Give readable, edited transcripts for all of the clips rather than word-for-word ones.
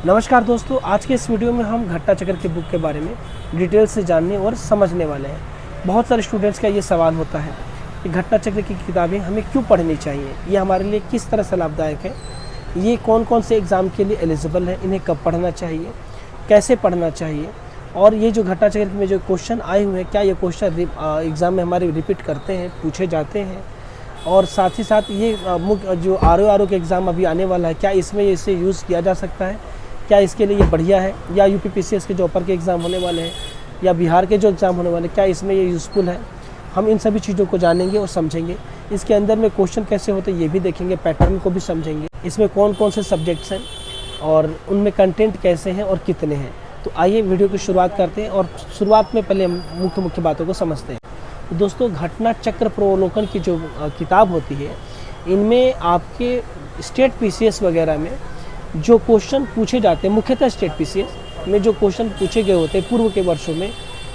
नमस्कार दोस्तों, आज के इस वीडियो में हम घट्टा चक्र की बुक के बारे में डिटेल से जानने और समझने वाले हैं। बहुत सारे स्टूडेंट्स का ये सवाल होता है कि घट्टा चक्र की किताबें हमें क्यों पढ़नी चाहिए, ये हमारे लिए किस तरह से लाभदायक है, ये कौन कौन से एग्ज़ाम के लिए एलिजिबल है, इन्हें कब पढ़ना चाहिए, कैसे पढ़ना चाहिए, और ये जो घट्टा चक्र में जो क्वेश्चन आए हुए हैं क्या ये क्वेश्चन एग्ज़ाम में हमारे रिपीट करते हैं, पूछे जाते हैं, और साथ ही साथ ये मुख्य जो आर के एग्ज़ाम अभी आने वाला है क्या इसमें इसे यूज़ किया जा सकता है, क्या इसके लिए ये बढ़िया है, या यूपीपीसीएस के जो ऊपर के एग्ज़ाम होने वाले हैं या बिहार के जो एग्ज़ाम होने वाले हैं क्या इसमें ये यूज़फुल है। हम इन सभी चीज़ों को जानेंगे और समझेंगे। इसके अंदर में क्वेश्चन कैसे होते हैं ये भी देखेंगे, पैटर्न को भी समझेंगे, इसमें कौन कौन से सब्जेक्ट्स हैं और उनमें कंटेंट कैसे हैं और कितने हैं। तो आइए वीडियो की शुरुआत करते हैं और शुरुआत में पहले हम मुख्य बातों को समझते हैं। तो दोस्तों, घटना चक्र प्रवलोकन की जो किताब होती है इनमें आपके स्टेट पीसीएस वगैरह में जो क्वेश्चन पूछे जाते हैं, मुख्यतः स्टेट पीसीएस में जो क्वेश्चन पूछे गए होते हैं पूर्व के वर्षों में,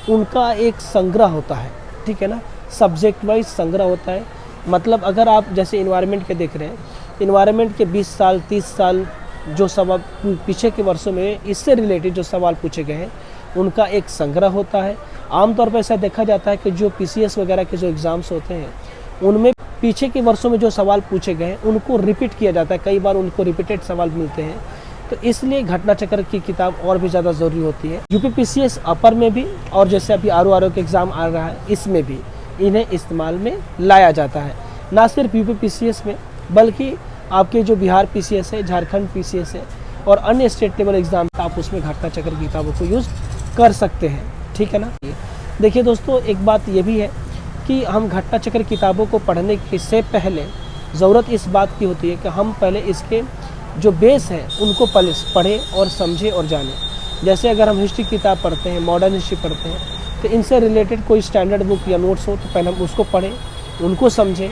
उनका एक संग्रह होता है, ठीक है ना। सब्जेक्ट वाइज संग्रह होता है। मतलब अगर आप जैसे इन्वायरमेंट के देख रहे हैं, इन्वायरमेंट के 20 साल 30 साल जो सवाल पीछे के वर्षों में इससे रिलेटेड जो सवाल पूछे गए हैं उनका एक संग्रह होता है। आमतौर पर ऐसा देखा जाता है कि जो पीसीएस वगैरह के जो एग्ज़ाम्स होते हैं उनमें पीछे के वर्षों में जो सवाल पूछे गए हैं उनको रिपीट किया जाता है, कई बार उनको रिपीटेड सवाल मिलते हैं। तो इसलिए घटना चक्र की किताब और भी ज़्यादा ज़रूरी होती है। यूपीपीसीएस अपर में भी और जैसे अभी आर के एग्ज़ाम आ रहा है इसमें भी इन्हें इस्तेमाल में लाया जाता है। ना सिर्फ यूपीपीसीएस में बल्कि आपके जो बिहार पीसीएस है, झारखंड पीसीएस है और अन्य स्टेट लेवल एग्ज़ाम आप उसमें घटना चक्र की किताबों को यूज़ कर सकते हैं, ठीक है ना। देखिए दोस्तों, एक बात ये भी है कि हम घटना चक्र किताबों को पढ़ने से पहले ज़रूरत इस बात की होती है कि हम पहले इसके जो बेस हैं उनको पहले पढ़ें और समझें और जानें। जैसे अगर हम हिस्ट्री किताब पढ़ते हैं, मॉडर्न हिस्ट्री पढ़ते हैं, तो इनसे रिलेटेड कोई स्टैंडर्ड बुक या नोट्स हो तो पहले हम उसको पढ़ें, उनको समझें,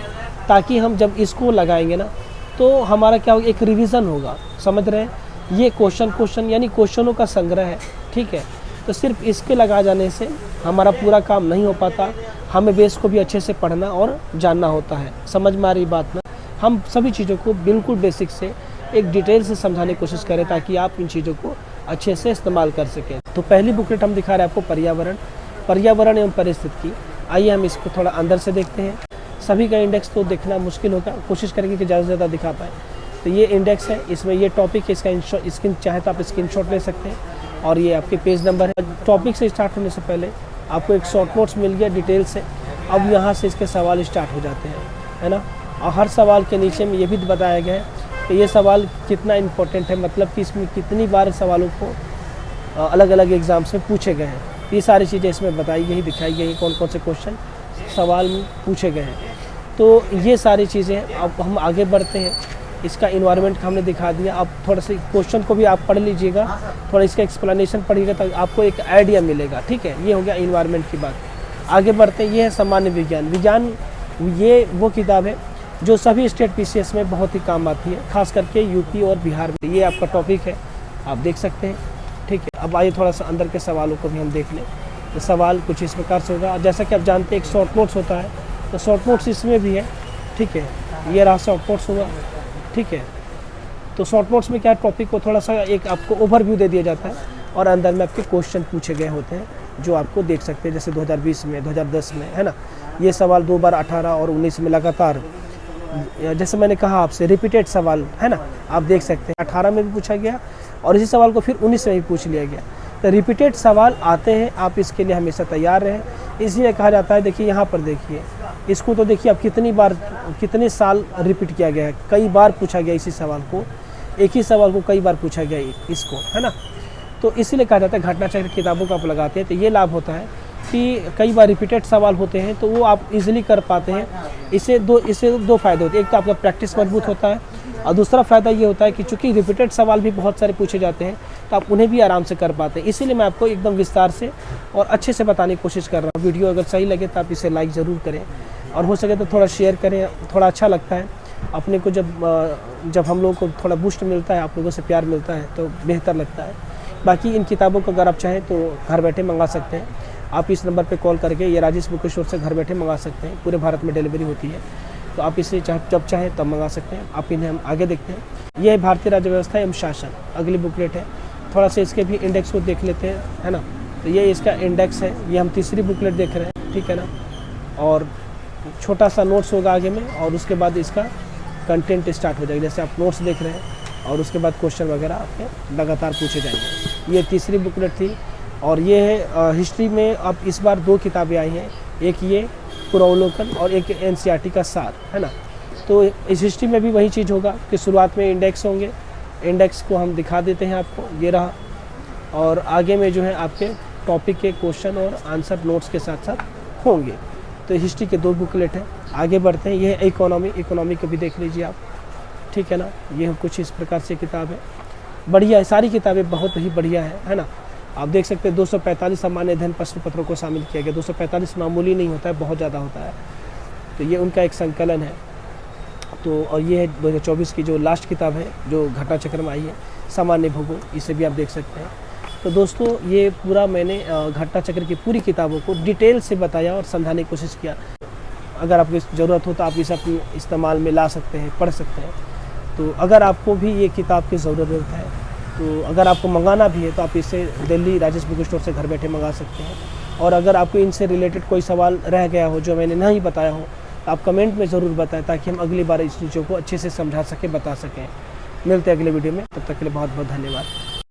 ताकि हम जब इसको लगाएंगे ना तो हमारा क्या होगा, एक रिवीजन होगा। समझ रहे हैं, ये क्वेश्चन यानी क्वेश्चनों का संग्रह है, ठीक है। तो सिर्फ इसके लगा जाने से हमारा पूरा काम नहीं हो पाता, हमें बेस को भी अच्छे से पढ़ना और जानना होता है। समझ में आ रही बात ना। हम सभी चीज़ों को बिल्कुल बेसिक से एक डिटेल से समझाने की कोशिश करें ताकि आप इन चीज़ों को अच्छे से इस्तेमाल कर सकें। तो पहली बुकलेट हम दिखा रहे हैं आपको पर्यावरण एवं परिस्थिति की। आइए हम इसको थोड़ा अंदर से देखते हैं। सभी का इंडेक्स तो देखना मुश्किल होगा, कोशिश करेंगे कि ज़्यादा से ज़्यादा दिखा पाए। तो ये इंडेक्स है, इसमें ये टॉपिक है, इसका स्क्रीन चाहे तो आप स्क्रीनशॉट ले सकते हैं और ये आपके पेज नंबर है। टॉपिक से स्टार्ट होने से पहले आपको एक शॉर्ट नोट्स मिल गया डिटेल से। अब यहाँ से इसके सवाल स्टार्ट हो जाते हैं, है ना। और हर सवाल के नीचे में ये भी बताया गया है कि ये सवाल कितना इम्पोर्टेंट है, मतलब कि इसमें कितनी बार सवालों को अलग अलग एग्ज़ाम्स में पूछे गए हैं। ये सारी चीज़ें इसमें बताई गई, दिखाई गई, कौन कौन से क्वेश्चन सवाल में पूछे गए हैं। तो ये सारी चीज़ें अब हम आगे बढ़ते हैं। इसका इन्वायरमेंट हमने दिखा दिया। अब थोड़ा सा क्वेश्चन को भी आप पढ़ लीजिएगा, थोड़ा इसका एक्सप्लेनेशन पढ़िएगा तो आपको एक आइडिया मिलेगा, ठीक है। ये हो गया इन्वायरमेंट की बात। आगे बढ़ते हैं, ये है सामान्य विज्ञान। ये वो किताब है जो सभी स्टेट पीसीएस में बहुत ही काम आती है, खास करके यूपी और बिहार में। ये आपका टॉपिक है, आप देख सकते हैं, ठीक है। अब आइए थोड़ा सा अंदर के सवालों को भी हम देख लें। तो सवाल कुछ इस प्रकार से होगा। जैसा कि आप जानते हैं एक शॉर्ट नोट्स होता है, तो शॉर्ट नोट्स इसमें भी है, ठीक है। ये रहा शॉर्ट नोट्स हुआ, ठीक है। तो शॉर्ट नोट्स में क्या टॉपिक को थोड़ा सा एक आपको ओवरव्यू दे दिया जाता है और अंदर में आपके क्वेश्चन पूछे गए होते हैं जो आपको देख सकते हैं। जैसे 2020 में, 2010 में, है ना। ये सवाल 2 बार 18 और 19 में लगातार, जैसे मैंने कहा आपसे, रिपीटेड सवाल, है ना, आप देख सकते हैं। 18 में भी पूछा गया और इसी सवाल को फिर 19 में भी पूछ लिया गया। तो रिपीटेड सवाल आते हैं, आप इसके लिए हमेशा तैयार रहें। इसलिए कहा जाता है, देखिए यहाँ पर देखिए इसको, तो देखिए अब कितने साल रिपीट किया गया है, कई बार पूछा गया इसी सवाल को, एक ही सवाल को कई बार पूछा गया इसको, है ना। तो इसीलिए कहा जाता है घटना चक्र किताबों को आप लगाते हैं तो ये लाभ होता है कि कई बार रिपीटेड सवाल होते हैं तो वो आप इजीली कर पाते हैं। इससे दो फायदे होते हैं। एक तो आपका प्रैक्टिस मजबूत होता है और दूसरा फ़ायदा ये होता है कि चूंकि रिपीटेड सवाल भी बहुत सारे पूछे जाते हैं तो आप उन्हें भी आराम से कर पाते हैं। इसीलिए मैं आपको एकदम विस्तार से और अच्छे से बताने की कोशिश कर रहा हूँ। वीडियो अगर सही लगे तो आप इसे लाइक ज़रूर करें और हो सके तो थोड़ा शेयर करें, थोड़ा अच्छा लगता है अपने को। जब हम लोगों को थोड़ा बूस्ट मिलता है, आप लोगों से प्यार मिलता है तो बेहतर लगता है। बाकी इन किताबों को अगर आप चाहें तो घर बैठे मंगा सकते हैं। आप इस नंबर पे कॉल करके ये राजेश बुक स्टोर से घर बैठे मंगा सकते हैं। पूरे भारत में डिलीवरी होती है, तो आप इसे जब चाहें तब मंगा सकते हैं। आप इन्हें हम आगे देखते हैं। यह है भारतीय राज्य व्यवस्था एवं शासन, अगली बुकलेट है। थोड़ा सा इसके भी इंडेक्स को देख लेते हैं, है ना। तो ये इसका इंडेक्स है, ये हम तीसरी बुकलेट देख रहे हैं, ठीक है ना। और छोटा सा नोट्स होगा आगे में, और उसके बाद इसका कंटेंट स्टार्ट हो जाएगा। जैसे आप नोट्स देख रहे हैं और उसके बाद क्वेश्चन वगैरह आपके लगातार पूछे जाएंगे। ये तीसरी बुकलेट थी। और ये है हिस्ट्री में अब इस बार 2 किताबें आई हैं, एक ये पूर्वावलोकन और एक एनसीईआरटी का सार, है ना। तो इस हिस्ट्री में भी वही चीज़ होगा कि शुरुआत में इंडेक्स होंगे, इंडेक्स को हम दिखा देते हैं आपको, ये रहा। और आगे में जो है आपके टॉपिक के क्वेश्चन और आंसर नोट्स के साथ साथ होंगे। तो हिस्ट्री के 2 बुकलेट हैं। आगे बढ़ते हैं, ये है इकोनॉमी को भी देख लीजिए आप, ठीक है ना। ये कुछ इस प्रकार से किताब है, बढ़िया है, सारी किताबें बहुत ही बढ़िया है ना। आप देख सकते हैं 245 सामान्य अध्ययन प्रश्न पत्रों को शामिल किया गया। 245 मामूली नहीं होता है, बहुत ज़्यादा होता है। तो ये उनका एक संकलन है। तो और ये है 2024 की जो लास्ट किताब है जो घटना चक्र में आई है, सामान्य भूगोल, इसे भी आप देख सकते हैं। तो दोस्तों ये पूरा मैंने घटना चक्र की पूरी किताबों को डिटेल से बताया और समझाने की कोशिश किया। अगर आपको ज़रूरत हो तो आप इसे अपने इस्तेमाल में ला सकते हैं, पढ़ सकते हैं। तो अगर आपको भी ये किताब की ज़रूरत है, तो अगर आपको मंगाना भी है तो आप इसे दिल्ली राजेश बुक स्टोर से घर बैठे मंगा सकते हैं। और अगर आपको इनसे रिलेटेड कोई सवाल रह गया हो जो मैंने नहीं बताया हो, तो आप कमेंट में ज़रूर बताएं, ताकि हम अगली बार इस चीज़ों को अच्छे से समझा सकें, बता सकें। मिलते हैं अगले वीडियो में, तब तक के लिए बहुत बहुत धन्यवाद।